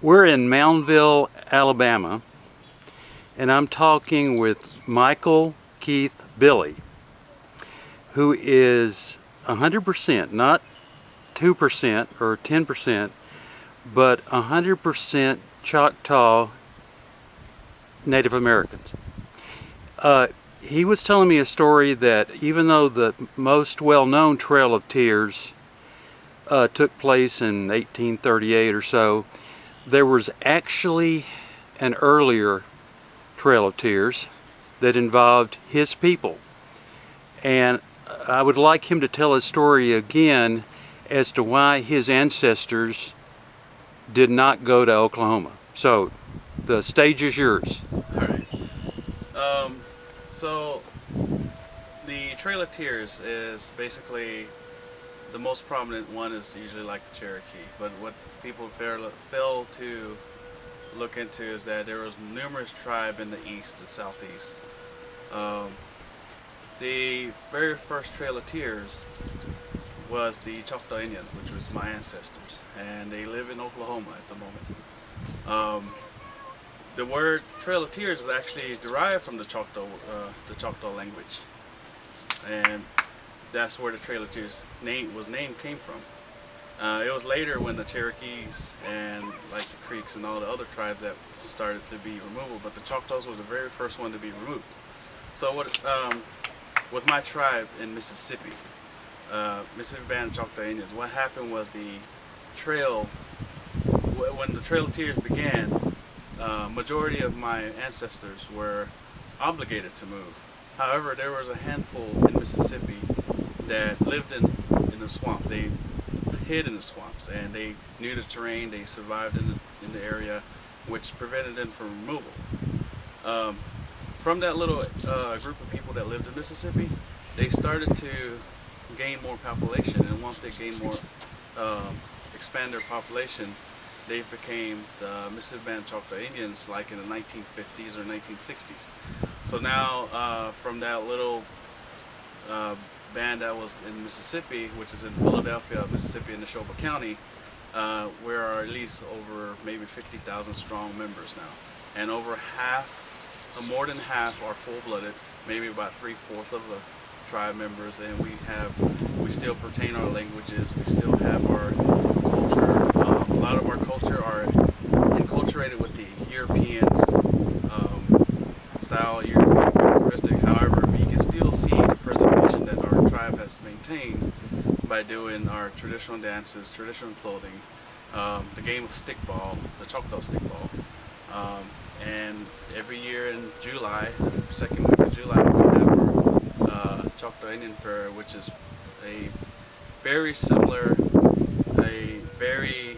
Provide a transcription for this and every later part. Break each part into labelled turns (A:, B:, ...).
A: We're in Moundville, Alabama, and I'm talking with Michael Keith Billy, who is 100%, not 2% or 10%, but 100% Choctaw Native Americans. He was telling me a story that even though the most well-known Trail of Tears took place in 1838 or so, there was actually an earlier Trail of Tears that involved his people. And I would like him to tell his story again as to why his ancestors did not go to Oklahoma. So the stage is yours.
B: All right. So the Trail of Tears is basically the most prominent one is usually like the Cherokee, but what people fail to look into is that there was numerous tribes in the east and southeast. The very first Trail of Tears was the Choctaw Indians, which was my ancestors, and they live in Oklahoma at the moment. The word Trail of Tears is actually derived from the Choctaw language, and that's where the Trail of Tears name came from. It was later when the Cherokees and like the Creeks and all the other tribes that started to be removable, but the Choctaws was the very first one to be removed. So with my tribe in Mississippi, Mississippi Band of Choctaw Indians, what happened was when the Trail of Tears began, majority of my ancestors were obligated to move. However, there was a handful in Mississippi that lived in the swamps. They hid in the swamps and they knew the terrain. They survived in the area, which prevented them from removal. From that little group of people that lived in Mississippi, they started to gain more population, and once they gained more, expand their population, they became the Mississippi Band of Choctaw Indians like in the 1950s or 1960s. So now from that little band that was in Mississippi, which is in Philadelphia, Mississippi in Neshoba County, we are at least over maybe 50,000 strong members now. And over half, more than half are full-blooded, maybe about 3/4 of the tribe members, and we still pertain our languages, we still have our culture. A lot of our culture are enculturated with the European style, European characteristic. However, you can still see the preservation that our tribe has maintained by doing our traditional dances, traditional clothing, the game of stickball, the Choctaw stickball. And every year in July, the second week of July, we have our Choctaw Indian Fair, which is a very similar, a very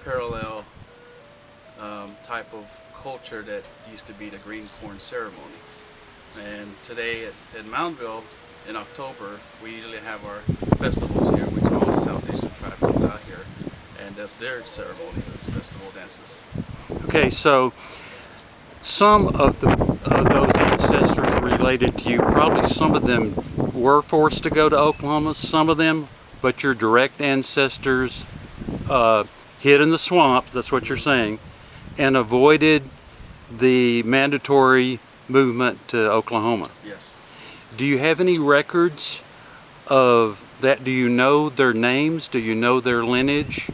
B: parallel type of culture that used to be the green corn ceremony. And today at Moundville, in October, we usually have our festivals here, which all the Southeastern tribe comes out here, and that's their ceremony, that's festival dances.
A: Okay, so some of those ancestors related to you, probably some of them were forced to go to Oklahoma, some of them, but your direct ancestors hid in the swamp, that's what you're saying, and avoided the mandatory movement to Oklahoma.
B: Yes.
A: Do you have any records of that? Do you know their names? Do you know their lineage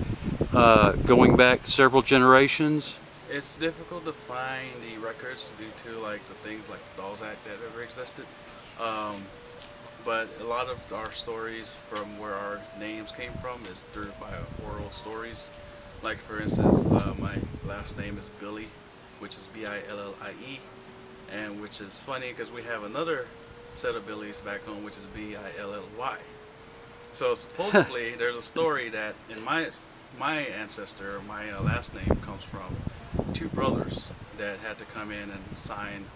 A: going back several generations?
B: It's difficult to find the records due to like the things like the Dawes Act that ever existed. But a lot of our stories from where our names came from is through by oral stories. Like for instance, my last name is Billy, which is B-I-L-L-I-E, and which is funny because we have another set of Billys back home, which is B-I-L-L-Y. So supposedly there's a story that in my ancestor, my last name comes from two brothers that had to come in and sign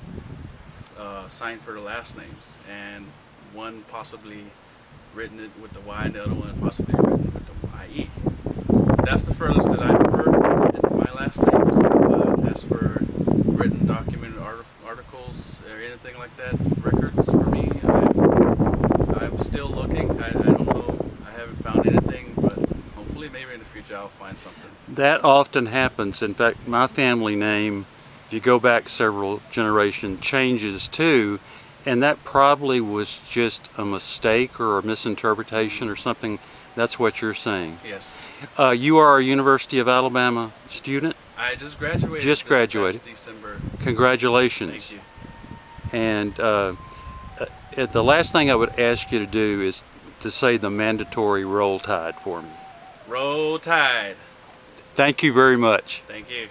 B: for the last names, and one possibly written it with the Y and the other one possibly written with the I-E. That's the furthest that I've heard in my last names. As for written documented articles or anything like that, records for me, I'm still looking. I don't know, I haven't found anything, but hopefully maybe in the future I'll find something.
A: That often happens. In fact, my family name, if you go back several generations, changes too, and that probably was just a mistake or a misinterpretation or something. That's what you're saying.
B: Yes.
A: You are a University of Alabama student?
B: I just graduated.
A: Just graduated.
B: This past December.
A: Congratulations.
B: Thank you.
A: And the last thing I would ask you to do is to say the mandatory Roll Tide for me.
B: Roll Tide.
A: Thank you very much.
B: Thank you.